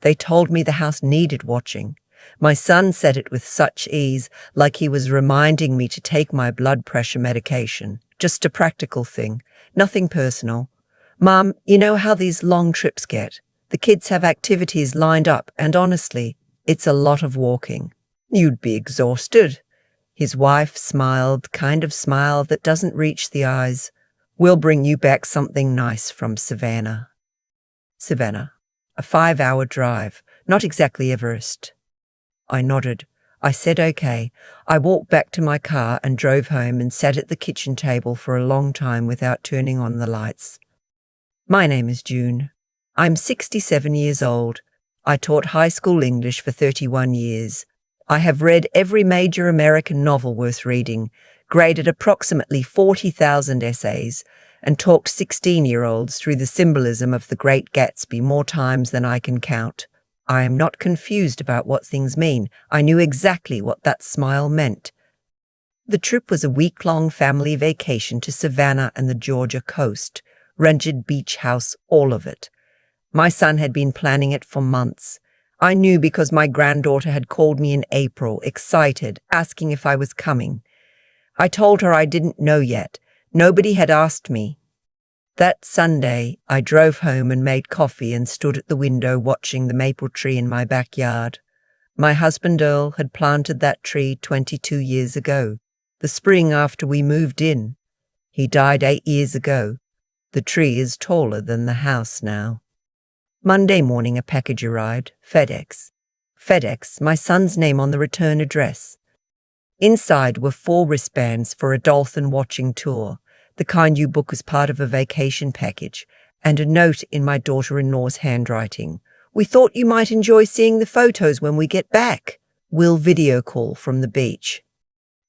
They told me the house needed watching. My son said it with such ease, like he was reminding me to take my blood pressure medication. Just a practical thing, nothing personal. Mom, you know how these long trips get. The kids have activities lined up, and honestly, it's a lot of walking. You'd be exhausted. His wife smiled, kind of smile that doesn't reach the eyes. We'll bring you back something nice from Savannah. Savannah, a 5-hour drive, not exactly Everest. I nodded. I said okay. I walked back to my car and drove home and sat at the kitchen table for a long time without turning on the lights. My name is June. I'm 67 years old. I taught high school English for 31 years. I have read every major American novel worth reading, graded approximately 40,000 essays, and talked 16-year-olds through the symbolism of The Great Gatsby more times than I can count. I am not confused about what things mean. I knew exactly what that smile meant. The trip was a week-long family vacation to Savannah and the Georgia coast, rented beach house, all of it. My son had been planning it for months. I knew because my granddaughter had called me in April, excited, asking if I was coming. I told her I didn't know yet. Nobody had asked me. That Sunday, I drove home and made coffee and stood at the window watching the maple tree in my backyard. My husband Earl had planted that tree 22 years ago, the spring after we moved in. He died 8 years ago. The tree is taller than the house now. Monday morning a package arrived, FedEx. FedEx, my son's name on the return address. Inside were 4 wristbands for a dolphin watching tour, the kind you book as part of a vacation package, and a note in my daughter-in-law's handwriting. We thought you might enjoy seeing the photos when we get back. We'll video call from the beach.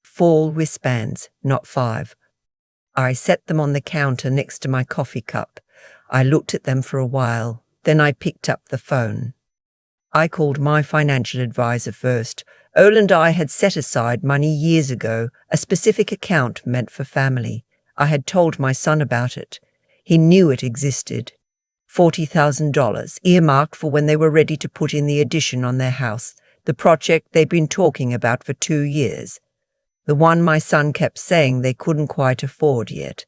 4 wristbands, not 5. I set them on the counter next to my coffee cup. I looked at them for a while. Then I picked up the phone. I called my financial advisor first. Earl and I had set aside money years ago, a specific account meant for family. I had told my son about it. He knew it existed. $40,000, earmarked for when they were ready to put in the addition on their house, the project they'd been talking about for 2 years. The one my son kept saying they couldn't quite afford yet.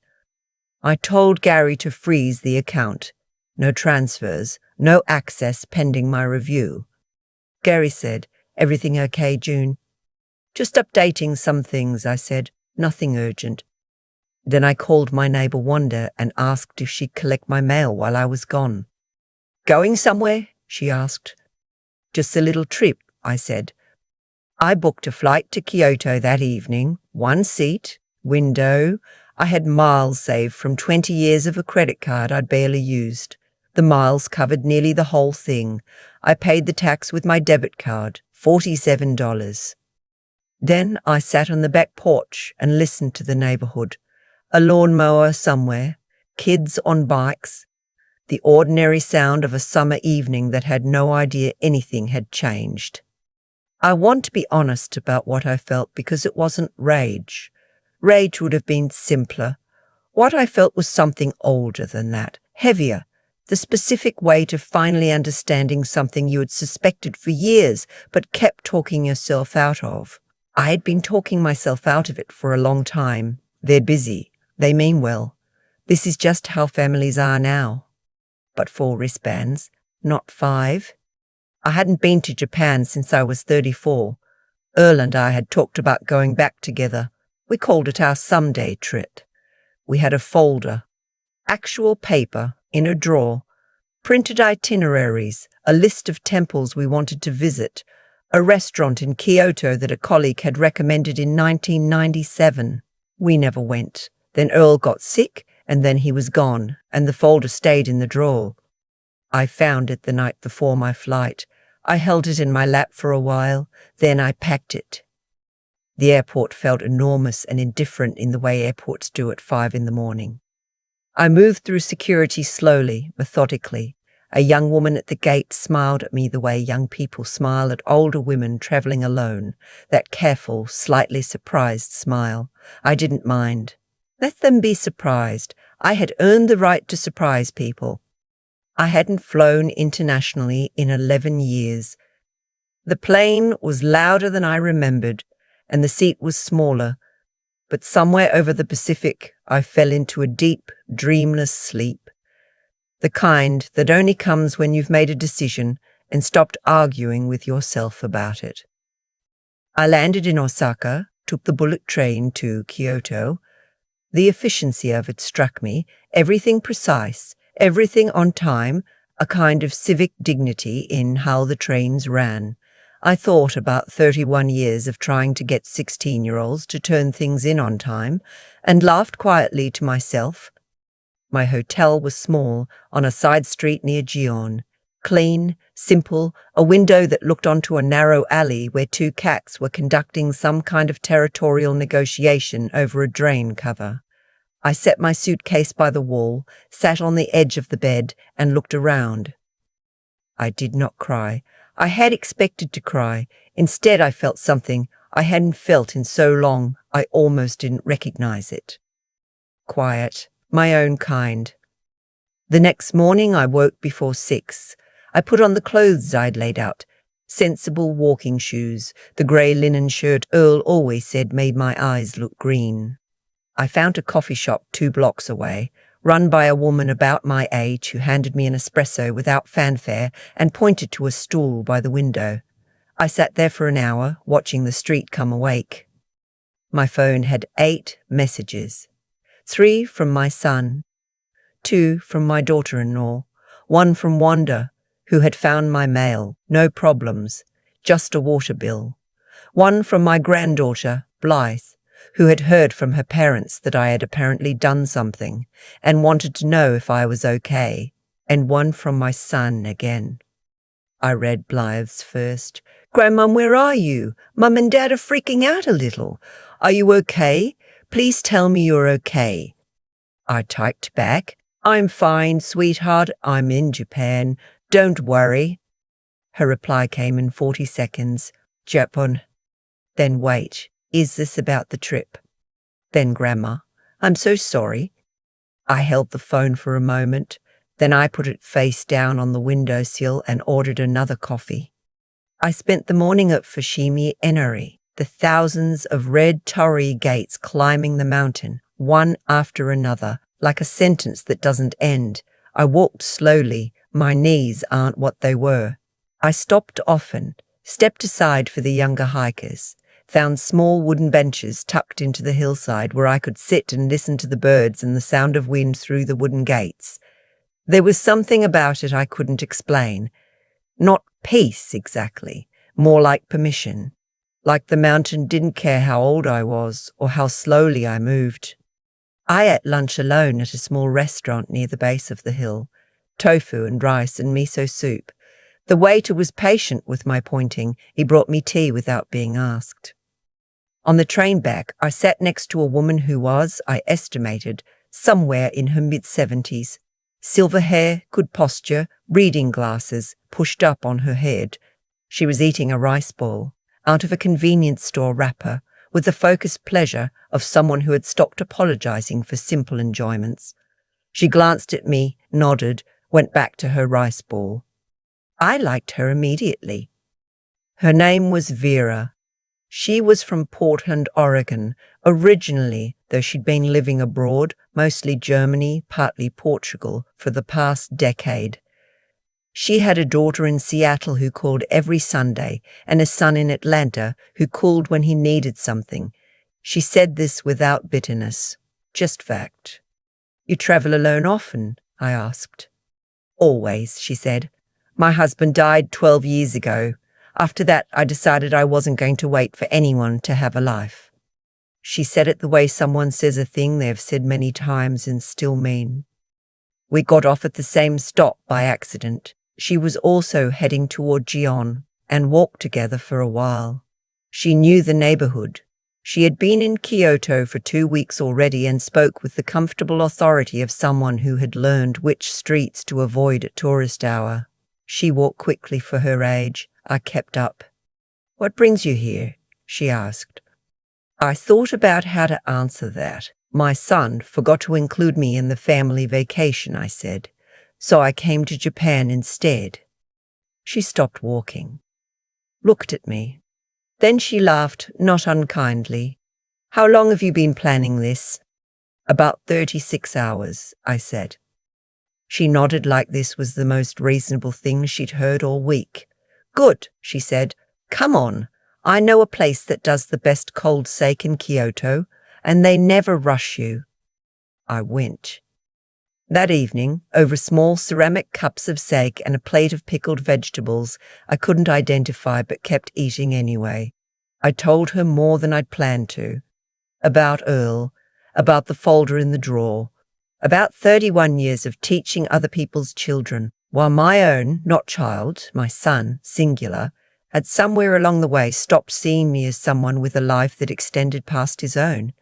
I told Gary to freeze the account. No transfers, no access pending my review. Gary said, "Everything okay, June?" "Just updating some things," I said. "Nothing urgent." Then I called my neighbor Wanda and asked if she'd collect my mail while I was gone. "Going somewhere?" she asked. "Just a little trip," I said. I booked a flight to Kyoto that evening, 1 seat, window. I had miles saved from 20 years of a credit card I'd barely used. The miles covered nearly the whole thing. I paid the tax with my debit card, $47. Then I sat on the back porch and listened to the neighborhood. A lawnmower somewhere, kids on bikes, the ordinary sound of a summer evening that had no idea anything had changed. I want to be honest about what I felt because it wasn't rage. Rage would have been simpler. What I felt was something older than that, heavier. The specific weight of finally understanding something you had suspected for years but kept talking yourself out of. I had been talking myself out of it for a long time. They're busy. They mean well. This is just how families are now. But 4 wristbands, not 5. I hadn't been to Japan since I was 34. Earl and I had talked about going back together. We called it our someday trip. We had a folder, actual paper, in a drawer, printed itineraries, a list of temples we wanted to visit, a restaurant in Kyoto that a colleague had recommended in 1997. We never went. Then Earl got sick, and then he was gone, and the folder stayed in the drawer. I found it the night before my flight. I held it in my lap for a while, then I packed it. The airport felt enormous and indifferent in the way airports do at 5 in the morning. I moved through security slowly, methodically. A young woman at the gate smiled at me the way young people smile at older women traveling alone, that careful, slightly surprised smile. I didn't mind. Let them be surprised. I had earned the right to surprise people. I hadn't flown internationally in 11 years. The plane was louder than I remembered, and the seat was smaller, but somewhere over the Pacific I fell into a deep, dreamless sleep. The kind that only comes when you've made a decision and stopped arguing with yourself about it. I landed in Osaka, took the bullet train to Kyoto. The efficiency of it struck me, everything precise, everything on time, a kind of civic dignity in how the trains ran. I thought about 31 years of trying to get 16-year-olds to turn things in on time, and laughed quietly to myself. My hotel was small, on a side street near Gion. Clean, simple, a window that looked onto a narrow alley where two cats were conducting some kind of territorial negotiation over a drain cover. I set my suitcase by the wall, sat on the edge of the bed, and looked around. I did not cry. I had expected to cry. Instead, I felt something I hadn't felt in so long I almost didn't recognize it. Quiet, my own kind. The next morning I woke before 6. I put on the clothes I'd laid out. Sensible walking shoes, the grey linen shirt Earl always said made my eyes look green. I found a coffee shop 2 blocks away, run by a woman about my age who handed me an espresso without fanfare and pointed to a stool by the window. I sat there for an hour, watching the street come awake. My phone had 8 messages. 3 from my son, 2 from my daughter-in-law, 1 from Wanda, who had found my mail, no problems, just a water bill. 1 from my granddaughter, Blythe, who had heard from her parents that I had apparently done something and wanted to know if I was okay, and 1 from my son again. I read Blythe's first. "Grandmum, where are you? Mum and Dad are freaking out a little. Are you okay? Please tell me you're okay." I typed back, "I'm fine, sweetheart. I'm in Japan. Don't worry." Her reply came in 40 seconds. "Japan." Then wait. "Is this about the trip?" Then Grandma. "I'm so sorry." I held the phone for a moment. Then I put it face down on the windowsill and ordered another coffee. I spent the morning at Fushimi Inari, the thousands of red torii gates climbing the mountain, one after another, like a sentence that doesn't end. I walked slowly. My knees aren't what they were. I stopped often, stepped aside for the younger hikers, found small wooden benches tucked into the hillside where I could sit and listen to the birds and the sound of wind through the wooden gates. There was something about it I couldn't explain. Not peace, exactly, more like permission. Like the mountain didn't care how old I was or how slowly I moved. I ate lunch alone at a small restaurant near the base of the hill. Tofu and rice and miso soup. The waiter was patient with my pointing. He brought me tea without being asked. On the train back, I sat next to a woman who was, I estimated, somewhere in her mid-70s. Silver hair, good posture, reading glasses pushed up on her head. She was eating a rice ball out of a convenience store wrapper with the focused pleasure of someone who had stopped apologizing for simple enjoyments. She glanced at me, nodded, went back to her rice ball. I liked her immediately. Her name was Vera. She was from Portland, Oregon, originally, though she'd been living abroad, mostly Germany, partly Portugal, for the past decade. She had a daughter in Seattle who called every Sunday, and a son in Atlanta who called when he needed something. She said this without bitterness, just fact. "You travel alone often?" I asked. "Always," she said. "My husband died 12 years ago. After that, I decided I wasn't going to wait for anyone to have a life." She said it the way someone says a thing they've said many times and still mean. We got off at the same stop by accident. She was also heading toward Gion, and walked together for a while. She knew the neighborhood. She had been in Kyoto for 2 weeks already and spoke with the comfortable authority of someone who had learned which streets to avoid at tourist hour. She walked quickly for her age. I kept up. "What brings you here?" she asked. I thought about how to answer that. "My son forgot to include me in the family vacation," I said. So I came to Japan instead. She stopped walking, looked at me. Then she laughed, not unkindly. How long have you been planning this? About 36 hours, I said. She nodded like this was the most reasonable thing she'd heard all week. Good, she said. Come on. I know a place that does the best cold sake in Kyoto, and they never rush you. I went. That evening, over small ceramic cups of sake and a plate of pickled vegetables I couldn't identify but kept eating anyway, I told her more than I'd planned to. About Earl, about the folder in the drawer, about 31 years of teaching other people's children, while my own, not child, my son, singular, had somewhere along the way stopped seeing me as someone with a life that extended past his own.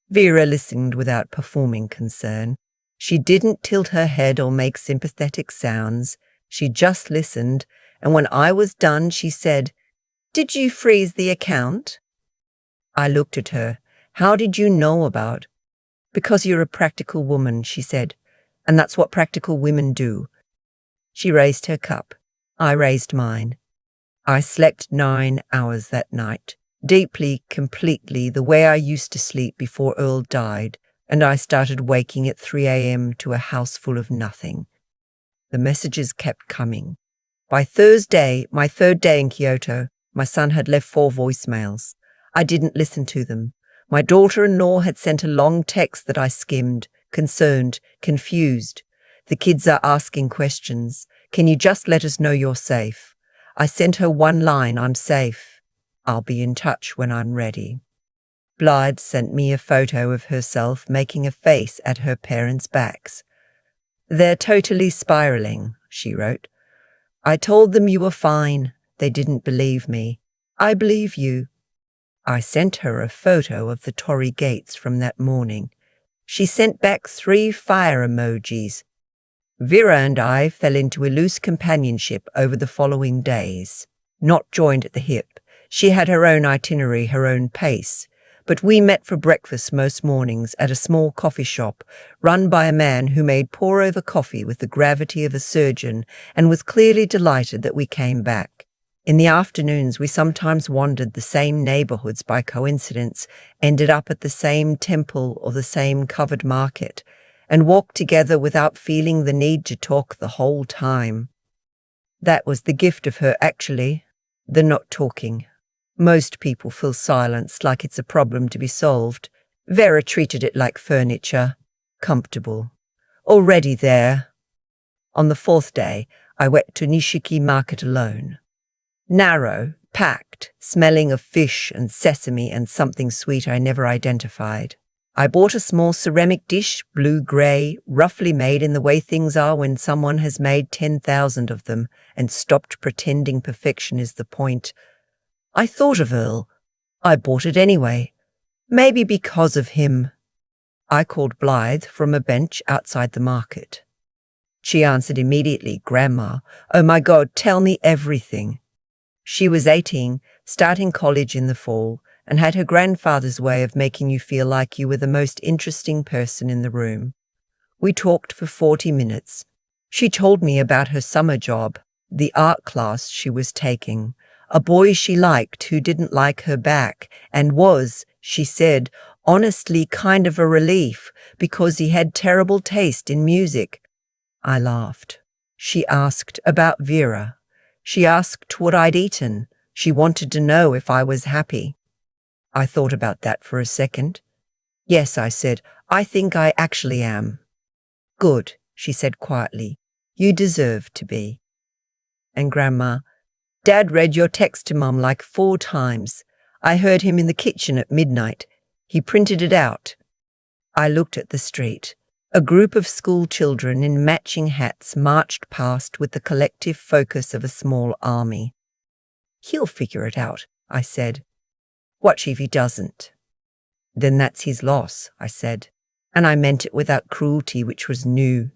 Vera listened without performing concern. She didn't tilt her head or make sympathetic sounds. She just listened, and when I was done, she said, "Did you freeze the account?" I looked at her. How did you know about? Because you're a practical woman, she said, and that's what practical women do. She raised her cup. I raised mine. I slept 9 hours that night, deeply, completely, the way I used to sleep before Earl died, and I started waking at 3 a.m. to a house full of nothing. The messages kept coming. By Thursday, my third day in Kyoto, my son had left 4 voicemails. I didn't listen to them. My daughter-in-law had sent a long text that I skimmed, concerned, confused. The kids are asking questions. Can you just let us know you're safe? I sent her one line, I'm safe. I'll be in touch when I'm ready. Blythe sent me a photo of herself making a face at her parents' backs. They're totally spiraling, she wrote. I told them you were fine. They didn't believe me. I believe you. I sent her a photo of the Torii gates from that morning. She sent back 3 fire emojis. Vera and I fell into a loose companionship over the following days. Not joined at the hip. She had her own itinerary, her own pace. But we met for breakfast most mornings at a small coffee shop run by a man who made pour-over coffee with the gravity of a surgeon and was clearly delighted that we came back. In the afternoons, we sometimes wandered the same neighborhoods by coincidence, ended up at the same temple or the same covered market, and walked together without feeling the need to talk the whole time. That was the gift of her, actually, the not talking. Most people feel silence like it's a problem to be solved. Vera treated it like furniture, comfortable, already there. On the 4th day, I went to Nishiki Market alone. Narrow, packed, smelling of fish and sesame and something sweet I never identified. I bought a small ceramic dish, blue-grey, roughly made in the way things are when someone has made 10,000 of them and stopped pretending perfection is the point. I thought of Earl. I bought it anyway. Maybe because of him. I called Blythe from a bench outside the market. She answered immediately, Grandma, oh my God, tell me everything. She was 18, starting college in the fall, and had her grandfather's way of making you feel like you were the most interesting person in the room. We talked for 40 minutes. She told me about her summer job, the art class she was taking, a boy she liked who didn't like her back and was, she said, honestly kind of a relief because he had terrible taste in music. I laughed. She asked about Vera. She asked what I'd eaten. She wanted to know if I was happy. I thought about that for a second. Yes, I said, I think I actually am. Good, she said quietly. You deserve to be. And Grandma, Dad read your text to Mum like 4 times. I heard him in the kitchen at midnight. He printed it out. I looked at the street. A group of school children in matching hats marched past with the collective focus of a small army. He'll figure it out, I said. Watch if he doesn't. Then that's his loss, I said, and I meant it without cruelty, which was new.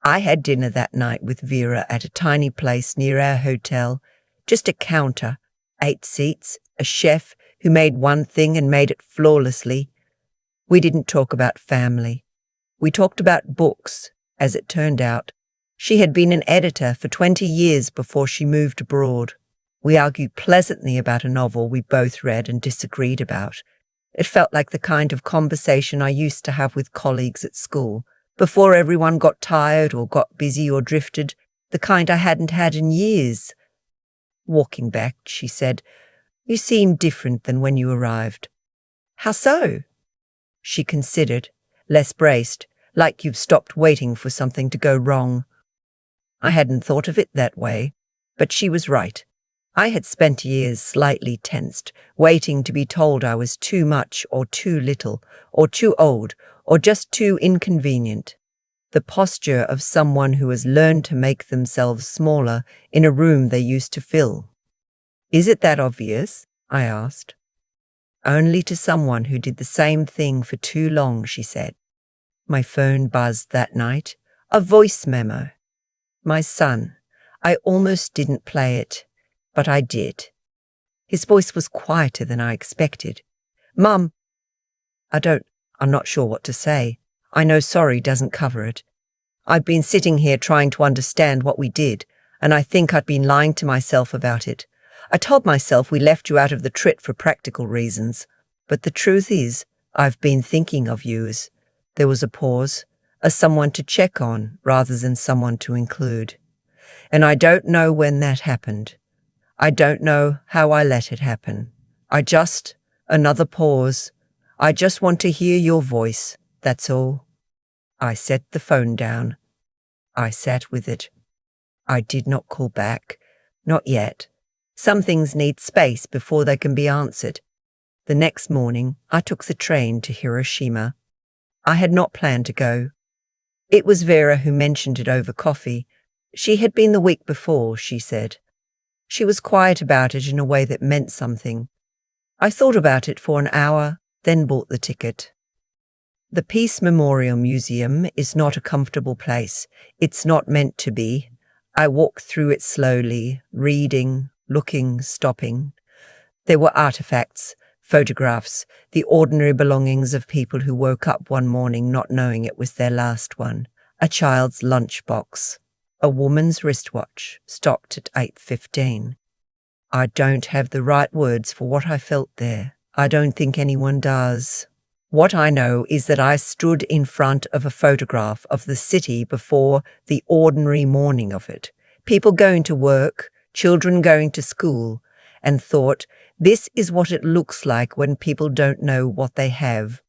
I had dinner that night with Vera at a tiny place near our hotel, just a counter, 8 seats, a chef who made one thing and made it flawlessly. We didn't talk about family. We talked about books. As it turned out, She had been an editor for 20 years before she moved abroad. We argued pleasantly about a novel we both read and disagreed about. It felt like the kind of conversation I used to have with colleagues at school, before everyone got tired or got busy or drifted, the kind I hadn't had in years. Walking back, she said, "You seem different than when you arrived." "How so?" She considered, less braced, like you've stopped waiting for something to go wrong. I hadn't thought of it that way, but she was right. I had spent years slightly tensed, waiting to be told I was too much or too little, or too old, or just too inconvenient. The posture of someone who has learned to make themselves smaller in a room they used to fill. "Is it that obvious?" I asked. "Only to someone who did the same thing for too long," she said. My phone buzzed that night. A voice memo. My son. I almost didn't play it, but I did. His voice was quieter than I expected. "Mum." I'm not sure what to say. I know sorry doesn't cover it. I've been sitting here trying to understand what we did, and I think I'd been lying to myself about it. I told myself we left you out of the trip for practical reasons, but the truth is, I've been thinking of you as— There was a pause, as someone to check on rather than someone to include. And I don't know when that happened. I don't know how I let it happen. Another pause. I just want to hear your voice, that's all. I set the phone down. I sat with it. I did not call back. Not yet. Some things need space before they can be answered. The next morning, I took the train to Hiroshima. I had not planned to go. It was Vera who mentioned it over coffee. She had been the week before, she said. She was quiet about it in a way that meant something. I thought about it for an hour, then bought the ticket. The Peace Memorial Museum is not a comfortable place. It's not meant to be. I walked through it slowly, reading, looking, stopping. There were artifacts, photographs, the ordinary belongings of people who woke up one morning not knowing it was their last one. A child's lunchbox. A woman's wristwatch, stopped at 8:15. I don't have the right words for what I felt there. I don't think anyone does. What I know is that I stood in front of a photograph of the city before the ordinary morning of it. People going to work, children going to school, and thought, this is what it looks like when people don't know what they have.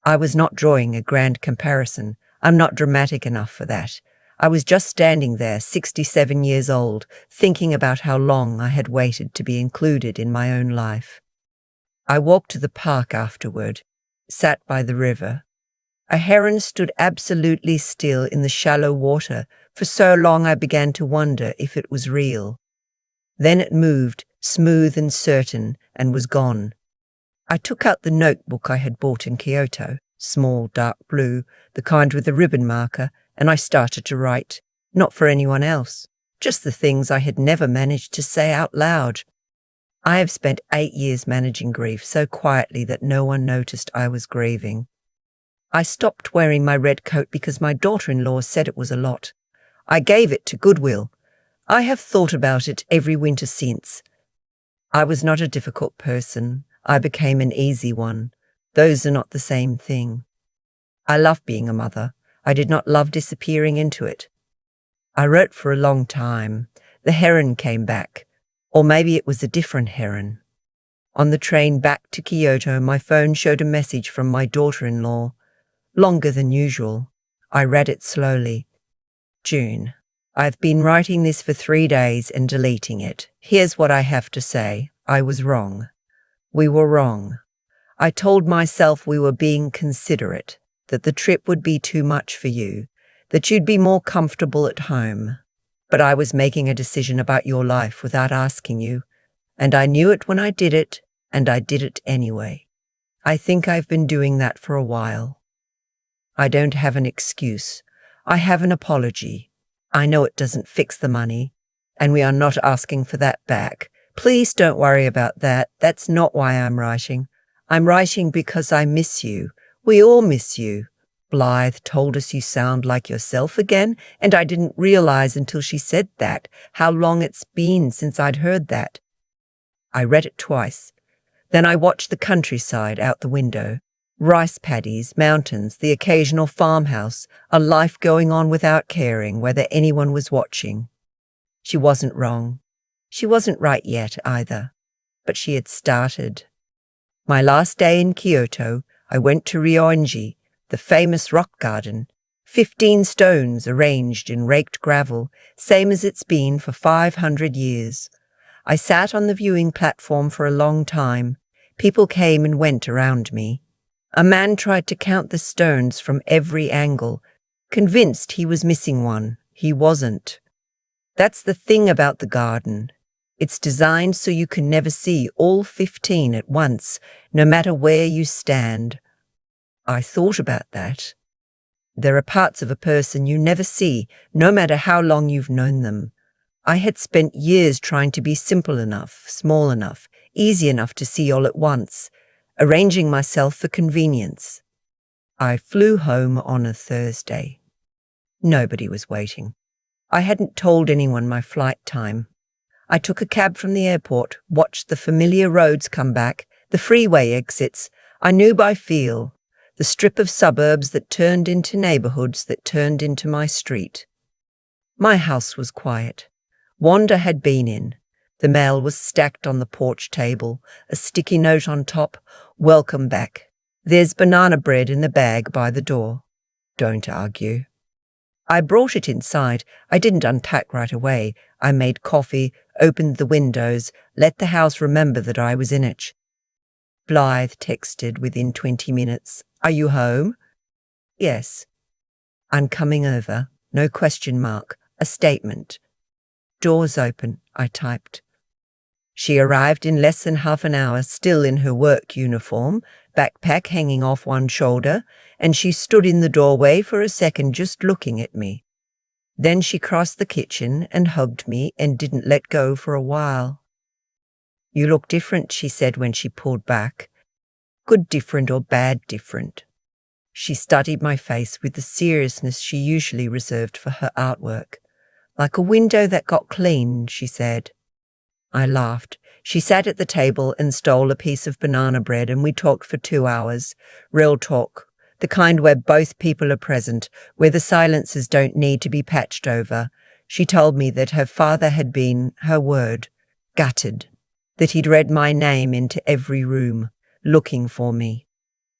I was not drawing a grand comparison. I'm not dramatic enough for that. I was just standing there, 67 years old, thinking about how long I had waited to be included in my own life. I walked to the park afterward, sat by the river. A heron stood absolutely still in the shallow water. For so long I began to wonder if it was real. Then it moved, smooth and certain, and was gone. I took out the notebook I had bought in Kyoto, small, dark blue, the kind with a ribbon marker, and I started to write, not for anyone else, just the things I had never managed to say out loud. I have spent 8 years managing grief so quietly that no one noticed I was grieving. I stopped wearing my red coat because my daughter-in-law said it was a lot. I gave it to Goodwill. I have thought about it every winter since. I was not a difficult person. I became an easy one. Those are not the same thing. I love being a mother. I did not love disappearing into it. I wrote for a long time. The heron came back. Or maybe it was a different heron. On the train back to Kyoto, my phone showed a message from my daughter-in-law. Longer than usual. I read it slowly. June. I've been writing this for 3 days and deleting it. Here's what I have to say. I was wrong. We were wrong. I told myself we were being considerate, that the trip would be too much for you, that you'd be more comfortable at home. But I was making a decision about your life without asking you, and I knew it when I did it, and I did it anyway. I think I've been doing that for a while. I don't have an excuse. I have an apology. I know it doesn't fix the money, and we are not asking for that back. Please don't worry about that. That's not why I'm writing. I'm writing because I miss you. We all miss you. Blythe told us you sound like yourself again, and I didn't realize until she said that how long it's been since I'd heard that. I read it twice. Then I watched the countryside out the window. Rice paddies, mountains, the occasional farmhouse, a life going on without caring whether anyone was watching. She wasn't wrong. She wasn't right yet either, but she had started. My last day in Kyoto, I went to Ryoanji, the famous rock garden. 15 stones arranged in raked gravel, same as it's been for 500 years. I sat on the viewing platform for a long time. People came and went around me. A man tried to count the stones from every angle, convinced he was missing one. He wasn't. That's the thing about the garden. It's designed so you can never see all 15 at once, no matter where you stand. I thought about that. There are parts of a person you never see, no matter how long you've known them. I had spent years trying to be simple enough, small enough, easy enough to see all at once, arranging myself for convenience. I flew home on a Thursday. Nobody was waiting. I hadn't told anyone my flight time. I took a cab from the airport, watched the familiar roads come back, the freeway exits. I knew by feel, the strip of suburbs that turned into neighborhoods that turned into my street. My house was quiet. Wanda had been in. The mail was stacked on the porch table, a sticky note on top, "Welcome back. There's banana bread in the bag by the door. Don't argue." I brought it inside. I didn't unpack right away. I made coffee, opened the windows, let the house remember that I was in it. Blythe texted within 20 minutes. "Are you home?" "Yes." "I'm coming over." No question mark. A statement. "Doors open," I typed. She arrived in less than half an hour, still in her work uniform, backpack hanging off one shoulder, and she stood in the doorway for a second just looking at me. Then she crossed the kitchen and hugged me and didn't let go for a while. "You look different," she said when she pulled back. Good different or bad different. She studied my face with the seriousness she usually reserved for her artwork. "Like a window that got cleaned," she said. I laughed. She sat at the table and stole a piece of banana bread, and we talked for 2 hours. Real talk. The kind where both people are present, where the silences don't need to be patched over. She told me that her father had been, her word, gutted. That he'd read my name into every room, looking for me.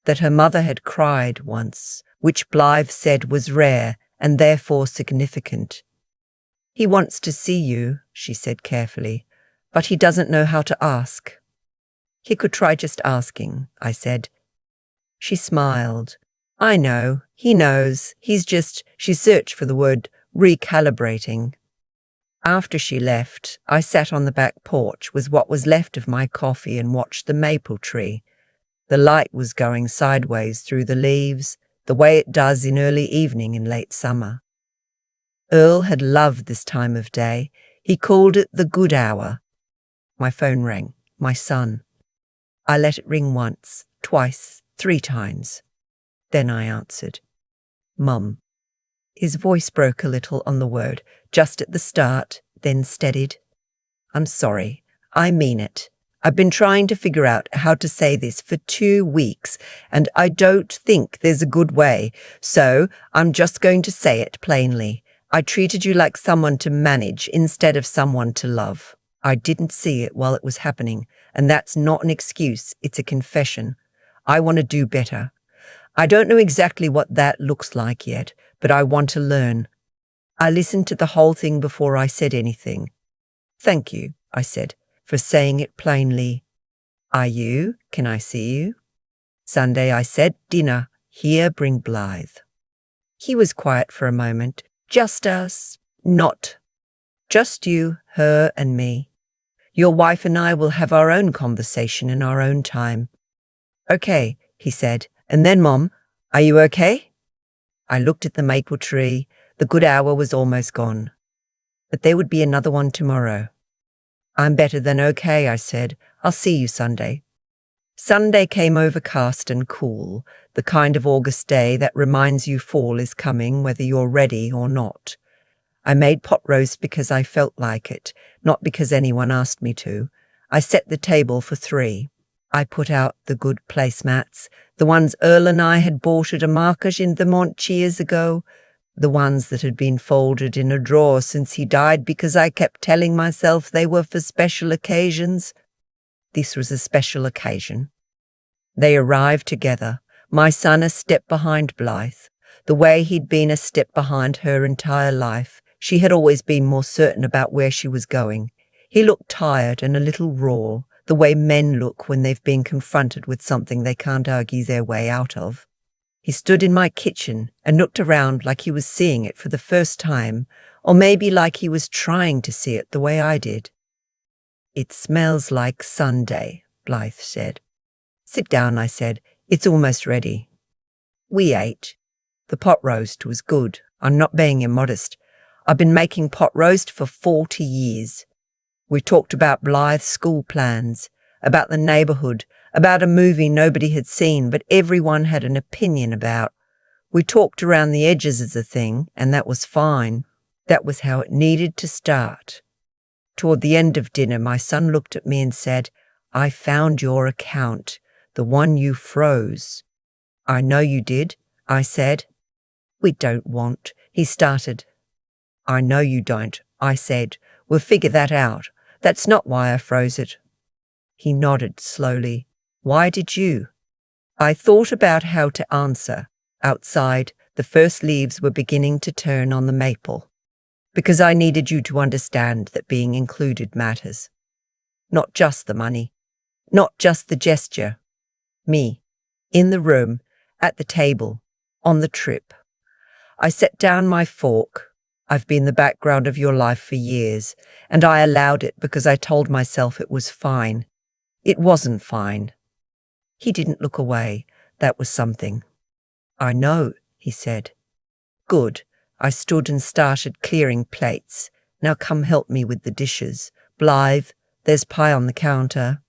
That her mother had cried once, which Blythe said was rare and therefore significant. "He wants to see you," she said carefully, "but he doesn't know how to ask." "He could try just asking," I said. She smiled. "I know, he knows, she searched for the word recalibrating." After she left, I sat on the back porch with what was left of my coffee and watched the maple tree. The light was going sideways through the leaves, the way it does in early evening in late summer. Earl had loved this time of day. He called it the good hour. My phone rang. My son. I let it ring once, twice, 3 times. Then I answered. "Mum." His voice broke a little on the word, just at the start, then steadied. "I'm sorry. I mean it. I've been trying to figure out how to say this for 2 weeks, and I don't think there's a good way, so I'm just going to say it plainly. I treated you like someone to manage instead of someone to love. I didn't see it while it was happening, and that's not an excuse, it's a confession. I want to do better. I don't know exactly what that looks like yet, but I want to learn." I listened to the whole thing before I said anything. "Thank you," I said, "for saying it plainly. Are you? Can I see you?" "Sunday," I said, "dinner. Here, bring Blythe." He was quiet for a moment. "Just us. Not. Just you, her, and me. Your wife and I will have our own conversation in our own time." "Okay," he said. "And then, Mom, are you okay?" I looked at the maple tree. The good hour was almost gone. But there would be another one tomorrow. "I'm better than okay," I said. "I'll see you Sunday." Sunday came overcast and cool, the kind of August day that reminds you fall is coming whether you're ready or not. I made pot roast because I felt like it, not because anyone asked me to. I set the table for 3. I put out the good placemats, the ones Earl and I had bought at a market in Vermont years ago, the ones that had been folded in a drawer since he died because I kept telling myself they were for special occasions. This was a special occasion. They arrived together, my son a step behind Blythe, the way he'd been a step behind her entire life. She had always been more certain about where she was going. He looked tired and a little raw, the way men look when they've been confronted with something they can't argue their way out of. He stood in my kitchen and looked around like he was seeing it for the first time, or maybe like he was trying to see it the way I did. "It smells like Sunday," Blythe said. "Sit down," I said. "It's almost ready." We ate. The pot roast was good. I'm not being immodest. I've been making pot roast for 40 years. We talked about Blythe's school plans, about the neighbourhood, about a movie nobody had seen but everyone had an opinion about. We talked around the edges of the thing, and that was fine. That was how it needed to start. Toward the end of dinner, my son looked at me and said, "I found your account, the one you froze." "I know you did," I said. "We don't want," he started. "I know you don't," I said. "We'll figure that out. That's not why I froze it." He nodded slowly. "Why did you?" I thought about how to answer. Outside, the first leaves were beginning to turn on the maple. Because I needed you to understand that being included matters. Not just the money. Not just the gesture. Me. In the room. At the table. On the trip. I set down my fork. I've been the background of your life for years, and I allowed it because I told myself it was fine. It wasn't fine. He didn't look away. That was something. "I know," he said. "Good." I stood and started clearing plates. "Now come help me with the dishes. Blythe, there's pie on the counter."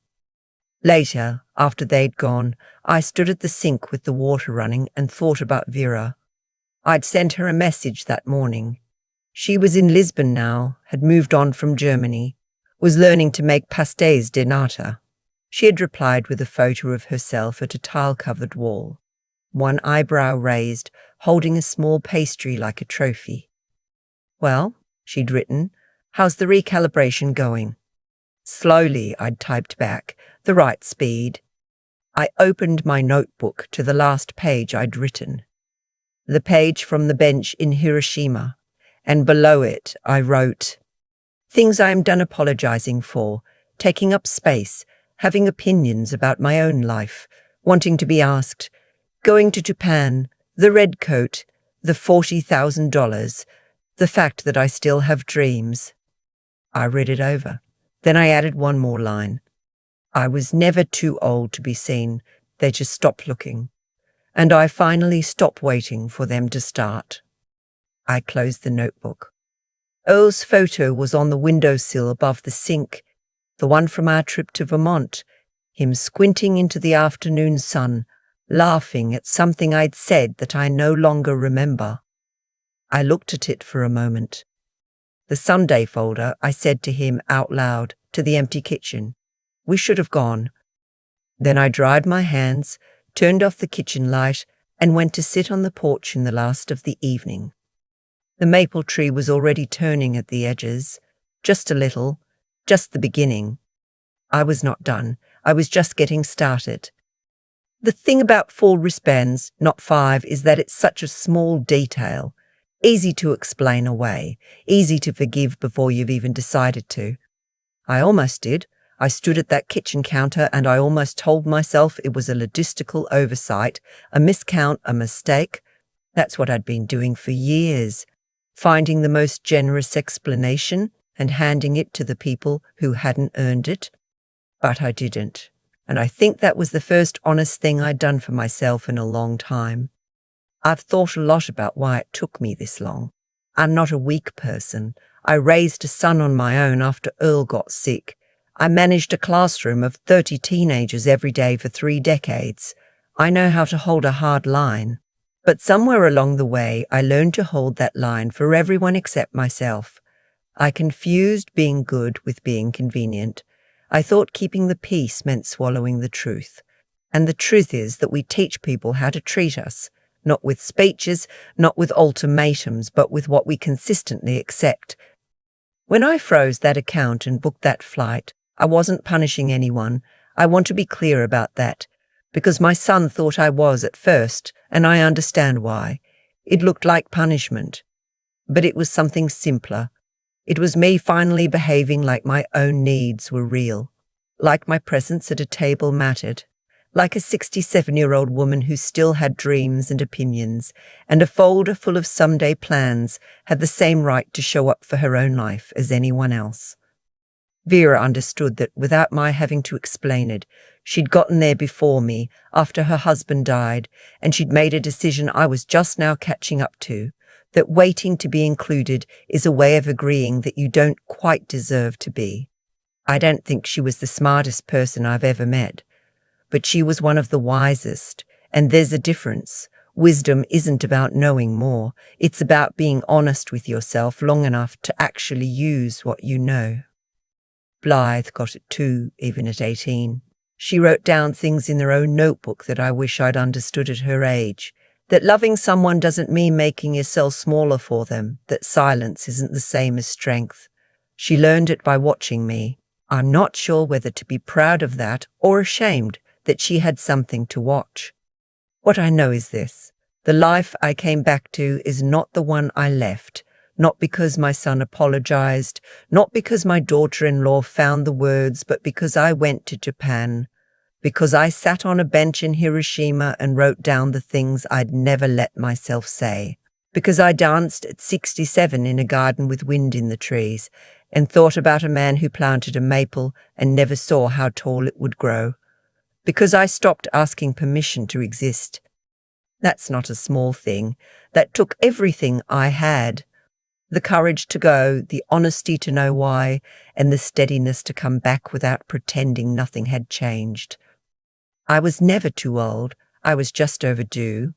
Later, after they'd gone, I stood at the sink with the water running and thought about Vera. I'd sent her a message that morning. She was in Lisbon now, had moved on from Germany, was learning to make pastéis de nata. She had replied with a photo of herself at a tile-covered wall, one eyebrow raised, holding a small pastry like a trophy. "Well," she'd written, "how's the recalibration going?" Slowly, I'd typed back, the right speed. I opened my notebook to the last page I'd written. The page from the bench in Hiroshima, and below it I wrote, "Things I am done apologizing for, taking up space, having opinions about my own life, wanting to be asked, going to Japan, the red coat, the $40,000, the fact that I still have dreams." I read it over. Then I added one more line. "I was never too old to be seen. They just stopped looking. And I finally stopped waiting for them to start." I closed the notebook. Earl's photo was on the windowsill above the sink, the one from our trip to Vermont, him squinting into the afternoon sun, laughing at something I'd said that I no longer remember. I looked at it for a moment. The Sunday folder, I said to him out loud, to the empty kitchen. "We should have gone." Then I dried my hands, turned off the kitchen light, and went to sit on the porch in the last of the evening. The maple tree was already turning at the edges, just a little, just the beginning. I was not done. I was just getting started. The thing about 4 wristbands, not 5, is that it's such a small detail, easy to explain away, easy to forgive before you've even decided to. I almost did. I stood at that kitchen counter and I almost told myself it was a logistical oversight, a miscount, a mistake. That's what I'd been doing for years, finding the most generous explanation and handing it to the people who hadn't earned it. But I didn't, and I think that was the first honest thing I'd done for myself in a long time. I've thought a lot about why it took me this long. I'm not a weak person. I raised a son on my own after Earl got sick. I managed a classroom of 30 teenagers every day for 3 decades. I know how to hold a hard line. But somewhere along the way, I learned to hold that line for everyone except myself. I confused being good with being convenient. I thought keeping the peace meant swallowing the truth. And the truth is that we teach people how to treat us, not with speeches, not with ultimatums, but with what we consistently accept. When I froze that account and booked that flight, I wasn't punishing anyone. I want to be clear about that, because my son thought I was at first, and I understand why. It looked like punishment. But it was something simpler. It was me finally behaving like my own needs were real, like my presence at a table mattered, like a 67-year-old woman who still had dreams and opinions, and a folder full of someday plans had the same right to show up for her own life as anyone else. Vera understood that without my having to explain it. She'd gotten there before me, after her husband died, and she'd made a decision I was just now catching up to, that waiting to be included is a way of agreeing that you don't quite deserve to be. I don't think she was the smartest person I've ever met, but she was one of the wisest, and there's a difference. Wisdom isn't about knowing more, it's about being honest with yourself long enough to actually use what you know. Blythe got it too, even at 18. She wrote down things in her own notebook that I wish I'd understood at her age. That loving someone doesn't mean making yourself smaller for them, that silence isn't the same as strength. She learned it by watching me. I'm not sure whether to be proud of that or ashamed that she had something to watch. What I know is this: the life I came back to is not the one I left, not because my son apologized, not because my daughter-in-law found the words, but because I went to Japan, because I sat on a bench in Hiroshima and wrote down the things I'd never let myself say, because I danced at 67 in a garden with wind in the trees and thought about a man who planted a maple and never saw how tall it would grow, because I stopped asking permission to exist. That's not a small thing. That took everything I had. The courage to go, the honesty to know why, and the steadiness to come back without pretending nothing had changed. I was never too old. I was just overdue.